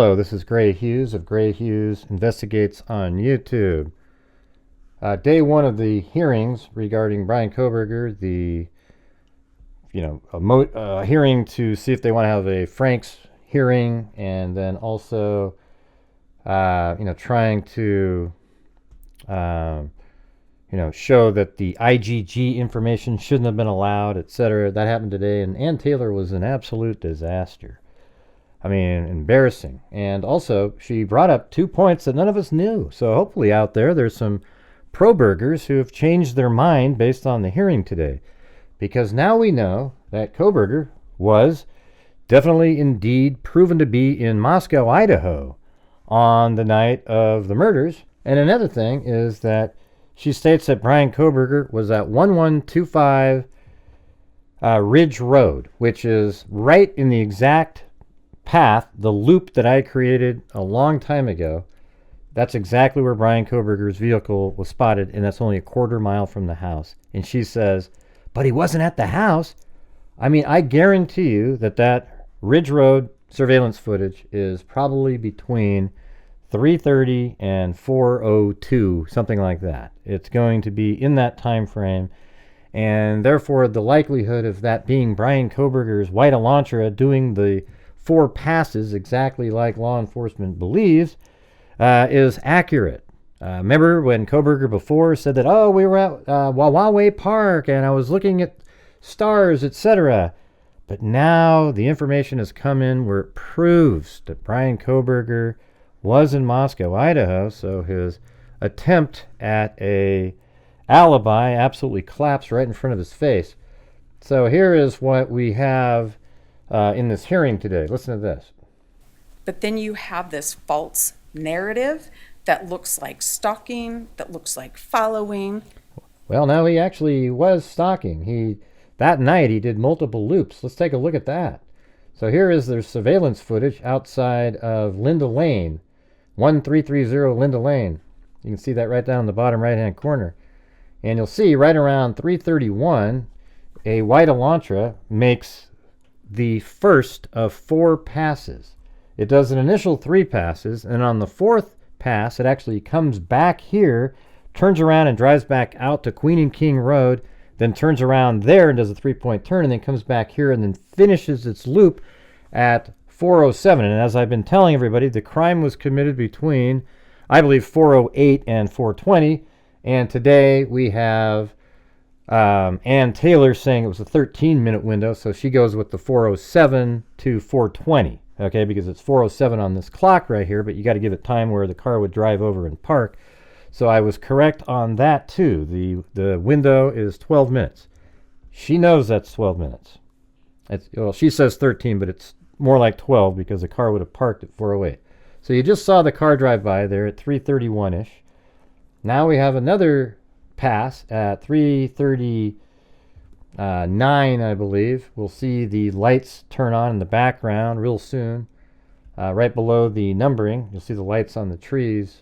Hello, this is Grant Hughes of Grant Hughes Investigates on YouTube. Day one of the hearings regarding Brian Kohberger, the hearing to see if they want to have a Frank's hearing, and then also trying to show that the IGG information shouldn't have been allowed, etc. That happened today, and Ann Taylor was an absolute disaster. I mean, embarrassing. And also, she brought up 2 points that none of us knew. So hopefully out there's some pro-burgers who have changed their mind based on the hearing today. Because now we know that Kohberger was definitely indeed proven to be in Moscow, Idaho on the night of the murders. And another thing is that she states that Brian Kohberger was at 1125 Ridge Road, which is right in the exact path, the loop that I created a long time ago. That's exactly where Brian Kohberger's vehicle was spotted, and that's only a quarter mile from the house. And she says, but he wasn't at the house. I mean, I guarantee you that Ridge Road surveillance footage is probably between 3:30 and 4:02, something like that. It's going to be in that time frame, and therefore the likelihood of that being Brian Kohberger's white Elantra doing the 4 passes exactly like law enforcement believes is accurate. Remember when Kohberger before said that, we were at Wawawe Park and I was looking at stars, etc. But now the information has come in where it proves that Brian Kohberger was in Moscow, Idaho, so his attempt at a alibi absolutely collapsed right in front of his face. So here is what we have in this hearing today. Listen to this. But then you have this false narrative that looks like stalking, that looks like following. Well, no, he actually was stalking. That night he did multiple loops. Let's take a look at that. So here is their surveillance footage outside of Linda Lane, 1330 Linda Lane. You can see that right down in the bottom right-hand corner. And you'll see right around 3:31, a white Elantra makes the first of 4 passes. It does an initial 3 passes, and on the 4th pass, it actually comes back here, turns around and drives back out to Queen and King Road, then turns around there and does a 3-point turn, and then comes back here and then finishes its loop at 4:07. And as I've been telling everybody, the crime was committed between, I believe, 4:08 and 4:20, and today we have Ann Taylor saying it was a 13-minute window, so she goes with the 4:07 to 4:20, okay, because it's 4:07 on this clock right here, but you got to give it time where the car would drive over and park. So I was correct on that too. The window is 12 minutes. She knows that's 12 minutes. She says 13, but it's more like 12 because the car would have parked at 4:08. So you just saw the car drive by there at 3:31-ish. Now we have another pass at 3:39, I believe. We'll see the lights turn on in the background real soon. Right below the numbering, you'll see the lights on the trees.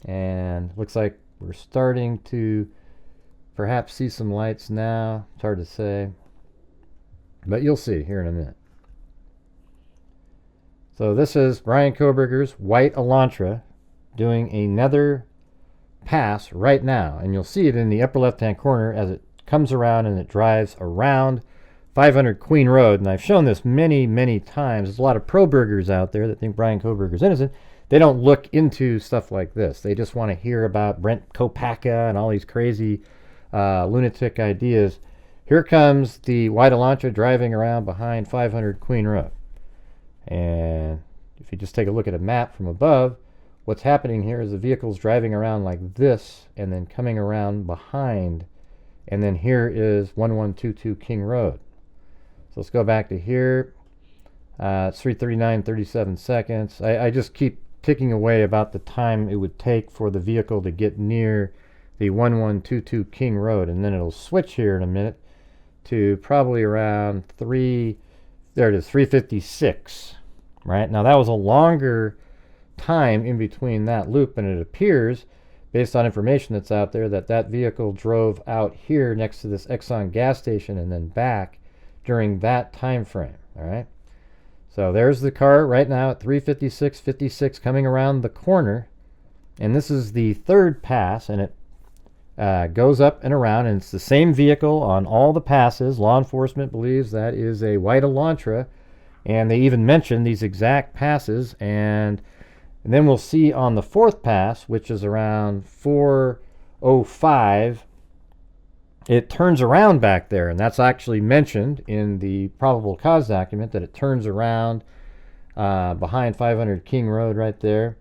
And looks like we're starting to perhaps see some lights now. It's hard to say, but you'll see here in a minute. So this is Brian Kohberger's white Elantra doing another pass right now, and you'll see it in the upper left hand corner as it comes around and it drives around 500 Queen Road. And I've shown this many times. There's a lot of pro-burgers out there that think Brian Kohberger's innocent. They don't look into stuff like this. They just want to hear about Brent Kopacka and all these crazy lunatic ideas. Here comes the white Elantra driving around behind 500 Queen Road, and if you just take a look at a map from above, what's happening here is the vehicle's driving around like this and then coming around behind, and then here is 1122 King Road. So let's go back to here. It's 3:39:37 seconds. I just keep ticking away about the time it would take for the vehicle to get near the 1122 King Road, and then it'll switch here in a minute to probably around 3:56. Right now, that was a longer time in between that loop, and it appears, based on information that's out there, that vehicle drove out here next to this Exxon gas station and then back during that time frame. All right, So there's the car right now at 356.56 coming around the corner. And this is the third pass, and it goes up and around, and it's the same vehicle on all the passes. Law enforcement believes that is a white Elantra, and they even mention these exact passes. And then we'll see on the fourth pass, which is around 4:05, it turns around back there, and that's actually mentioned in the probable cause document, that it turns around behind 500 King Road right there.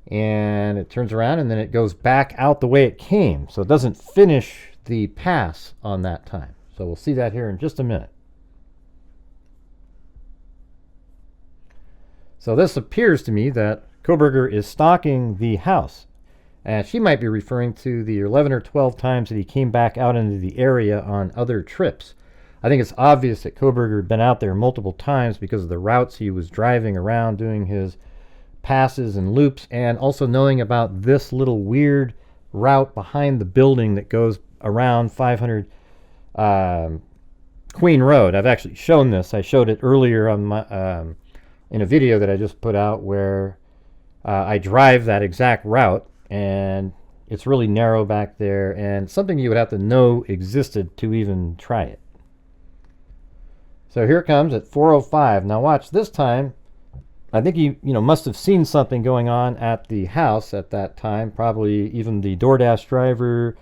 And it turns around, and then it goes back out the way it came. So it doesn't finish the pass on that time. So we'll see that here in just a minute. So this appears to me that Kohberger is stalking the house. And she might be referring to the 11 or 12 times that he came back out into the area on other trips. I think it's obvious that Kohberger had been out there multiple times because of the routes he was driving around doing his passes and loops, and also knowing about this little weird route behind the building that goes around 500 Queen Road. I've actually shown this. I showed it earlier on my, in a video that I just put out, where I drive that exact route, and it's really narrow back there, and something you would have to know existed to even try it. So here it comes at 4:05. Now watch, this time I think he must have seen something going on at the house at that time. Probably even the DoorDash driver.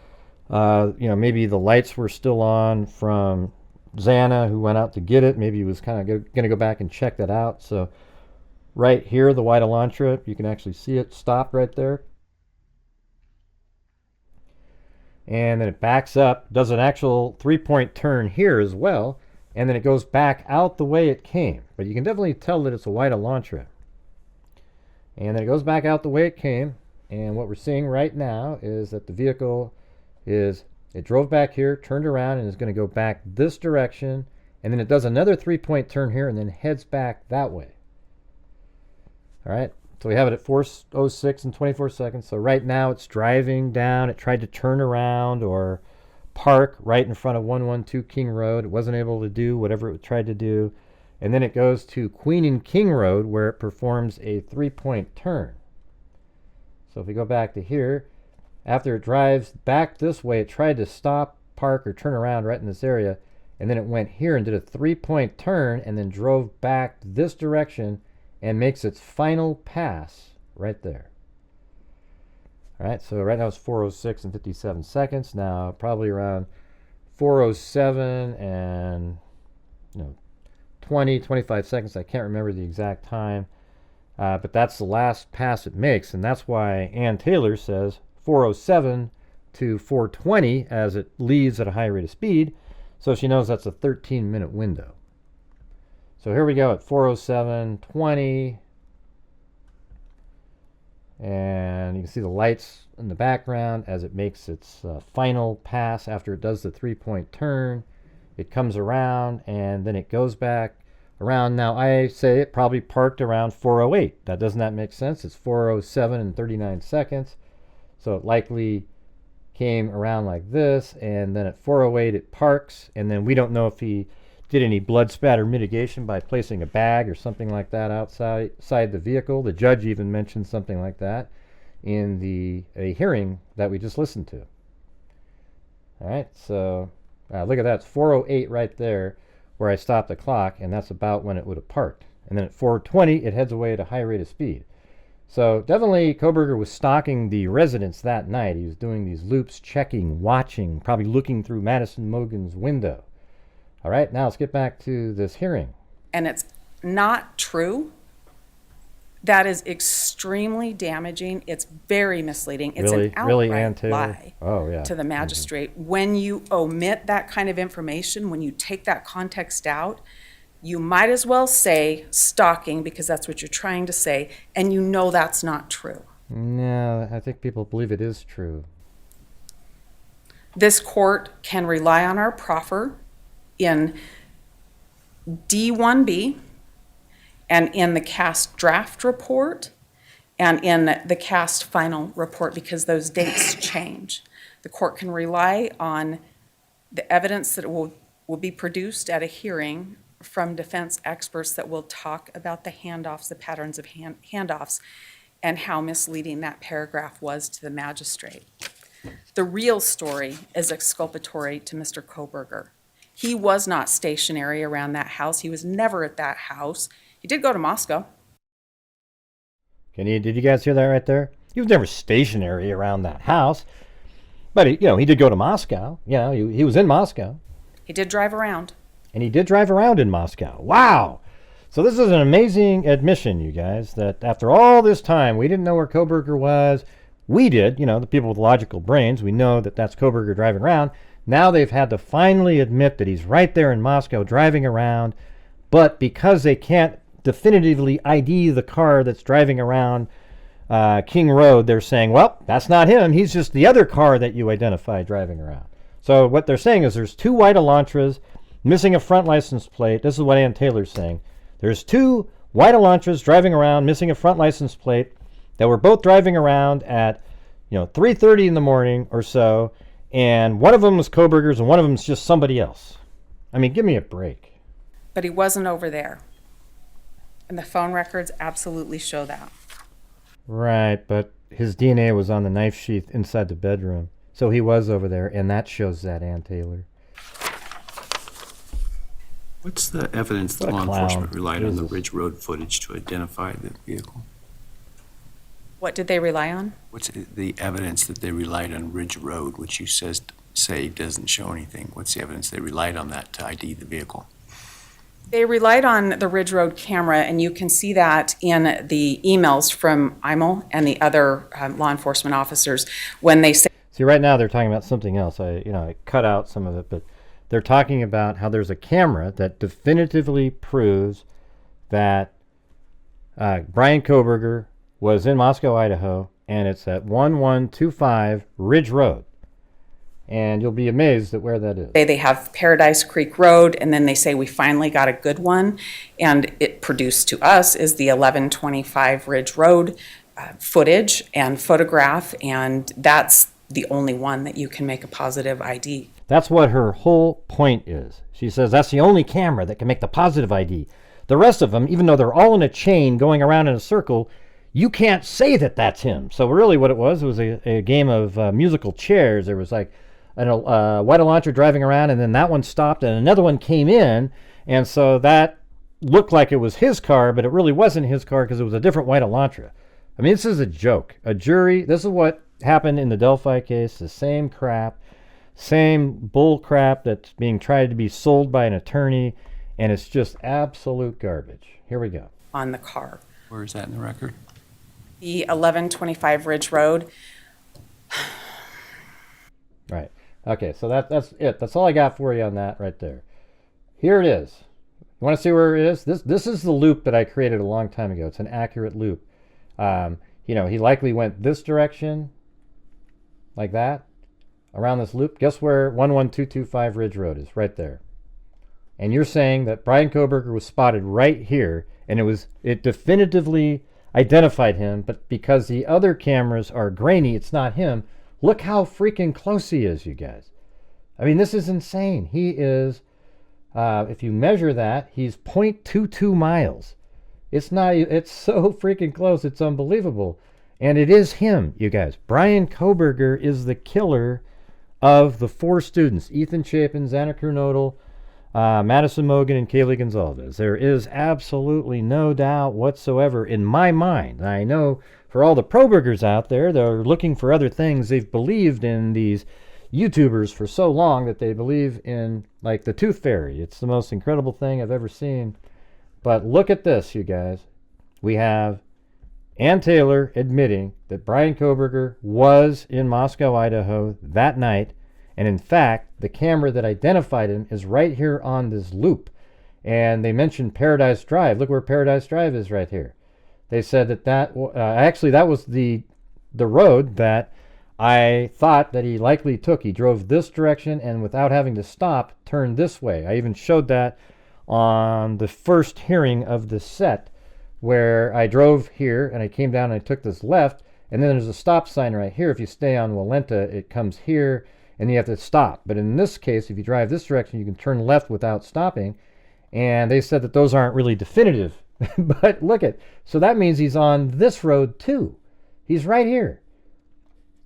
Maybe the lights were still on from Xana, who went out to get it. Maybe he was kind of going to go back and check that out. So right here, the white Elantra, you can actually see it stopped right there. And then it backs up, does an actual 3-point turn here as well. And then it goes back out the way it came. But you can definitely tell that it's a white Elantra. And then it goes back out the way it came. And what we're seeing right now is that the vehicle it drove back here, turned around, and is going to go back this direction. And then it does another 3-point turn here and then heads back that way. All right. So we have it at 4:06 and 24 seconds. So right now it's driving down. It tried to turn around or park right in front of 112 King Road. It wasn't able to do whatever it tried to do. And then it goes to Queen and King Road, where it performs a 3-point turn. So if we go back to here, after it drives back this way, it tried to stop, park, or turn around right in this area. And then it went here and did a 3-point turn and then drove back this direction and makes its final pass right there. All right, so right now it's 4:06 and 57 seconds. Now probably around 4:07 and 25 seconds. I can't remember the exact time, but that's the last pass it makes, and that's why Ann Taylor says 4:07 to 4:20 as it leaves at a high rate of speed, so she knows that's a 13-minute window. So here we go at 4:07:20. And you can see the lights in the background as it makes its final pass after it does the 3-point turn. It comes around and then it goes back around. Now I say it probably parked around 4:08. Doesn't that make sense? It's 4:07 and 39 seconds. So it likely came around like this, and then at 4:08 it parks, and then we don't know if he did any blood spatter mitigation by placing a bag or something like that outside the vehicle. The judge even mentioned something like that in a hearing that we just listened to. All right, so look at that. It's 4:08 right there where I stopped the clock, and that's about when it would have parked. And then at 4:20, it heads away at a high rate of speed. So definitely Kohberger was stalking the residence that night. He was doing these loops, checking, watching, probably looking through Madison Mogen's window. All right, now let's get back to this hearing. And it's not true. That is extremely damaging. It's very misleading. It's Really? an outright Really, Ann Taylor? lie Oh, yeah. to the magistrate. When you omit that kind of information, when you take that context out, you might as well say stalking, because that's what you're trying to say, and you know that's not true. No, I think people believe it is true. This court can rely on our proffer in D1B and in the cast draft report and in the cast final report, because those dates change. The court can rely on the evidence that will be produced at a hearing from defense experts that will talk about the handoffs, the patterns of handoffs, and how misleading that paragraph was to the magistrate. The real story is exculpatory to Mr. Kohberger. He was not stationary around that house. He was never at that house. He did go to Moscow. Did you guys hear that right there? He was never stationary around that house. But, he did go to Moscow. He was in Moscow. He did drive around. And he did drive around in Moscow. Wow! So this is an amazing admission, you guys, that after all this time, we didn't know where Kohberger was. We did, the people with logical brains. We know that that's Kohberger driving around. Now they've had to finally admit that he's right there in Moscow driving around. But because they can't definitively ID the car that's driving around King Road, they're saying, well, that's not him. He's just the other car that you identified driving around. So what they're saying is there's 2 white Elantras missing a front license plate. This is what Ann Taylor's saying. There's 2 white Elantras driving around missing a front license plate that were both driving around at 3:30 in the morning or so, and one of them was Kohberger's and one of them is just somebody else. I mean, give me a break. But he wasn't over there. And the phone records absolutely show that. Right, but his DNA was on the knife sheath inside the bedroom. So he was over there, and that shows that, Ann Taylor. What's the evidence that law enforcement relied on the Ridge Road footage to identify the vehicle? What did they rely on? What's the evidence that they relied on Ridge Road, which you say doesn't show anything? What's the evidence they relied on that to ID the vehicle? They relied on the Ridge Road camera, and you can see that in the emails from Imel and the other law enforcement officers when they say. See, right now they're talking about something else. I cut out some of it, but they're talking about how there's a camera that definitively proves that Brian Kohberger was in Moscow, Idaho, and it's at 1125 Ridge Road. And you'll be amazed at where that is. They have Paradise Creek Road, and then they say we finally got a good one, and it produced to us is the 1125 Ridge Road footage and photograph, and that's the only one that you can make a positive ID. That's what her whole point is. She says that's the only camera that can make the positive ID. The rest of them, even though they're all in a chain going around in a circle, you can't say that that's him. So really what it was a game of musical chairs. There was like a white Elantra driving around, and then that one stopped, and another one came in, and so that looked like it was his car, but it really wasn't his car because it was a different white Elantra. I mean, this is a joke. A jury, this is what happened in the Delphi case, the same crap, same bull crap that's being tried to be sold by an attorney, and it's just absolute garbage. Here we go. On the car. Where is that in the record? The 1125 Ridge Road. Right. Okay, so that's it. That's all I got for you on that right there. Here it is. You want to see where it is? This is the loop that I created a long time ago. It's an accurate loop. He likely went this direction, like that, around this loop. Guess where 11225 Ridge Road is? Right there. And you're saying that Brian Kohberger was spotted right here, and it definitively identified him, but because the other cameras are grainy, it's not him. Look how freaking close he is, you guys. I mean, this is insane. He is, if you measure that, he's 0.22 miles. It's so freaking close, it's unbelievable. And it is him, you guys. Brian Kohberger is the killer of the 4 students, Ethan Chapin, Xana Kernodle, Madison Mogan, and Kaylee Gonzalez. There is absolutely no doubt whatsoever in my mind. I know for all the Kohbergers out there, they're looking for other things. They've believed in these YouTubers for so long that they believe in, like, the Tooth Fairy. It's the most incredible thing I've ever seen. But look at this, you guys. We have Ann Taylor admitting that Brian Kohberger was in Moscow, Idaho that night. And in fact, the camera that identified him is right here on this loop. And they mentioned Paradise Drive. Look where Paradise Drive is right here. They said that actually that was the road that I thought that he likely took. He drove this direction and without having to stop, turned this way. I even showed that on the first hearing of the set where I drove here and I came down and I took this left, and then there's a stop sign right here. If you stay on Walenta, it comes here and you have to stop. But in this case, if you drive this direction, you can turn left without stopping. And they said that those aren't really definitive. But look at, so that means he's on this road too. He's right here.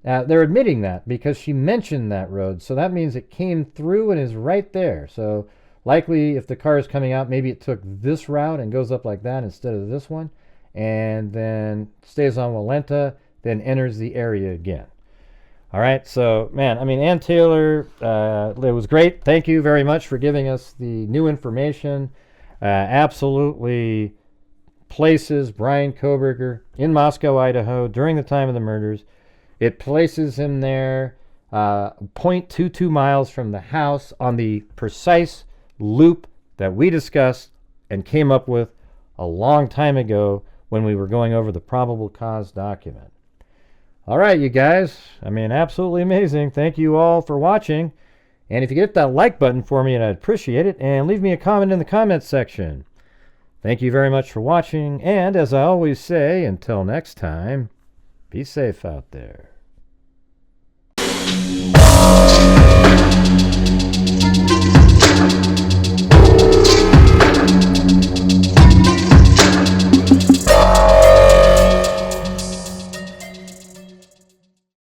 They're admitting that because she mentioned that road. So that means it came through and is right there. So likely if the car is coming out, maybe it took this route and goes up like that instead of this one. And then stays on Walenta, then enters the area again. All right, so, man, I mean, Ann Taylor, it was great. Thank you very much for giving us the new information. Absolutely places Brian Kohberger in Moscow, Idaho, during the time of the murders. It places him there 0.22 miles from the house on the precise loop that we discussed and came up with a long time ago when we were going over the probable cause document. All right, you guys. I mean, absolutely amazing. Thank you all for watching. And if you hit that like button for me, I'd appreciate it. And leave me a comment in the comments section. Thank you very much for watching. And as I always say, until next time, be safe out there.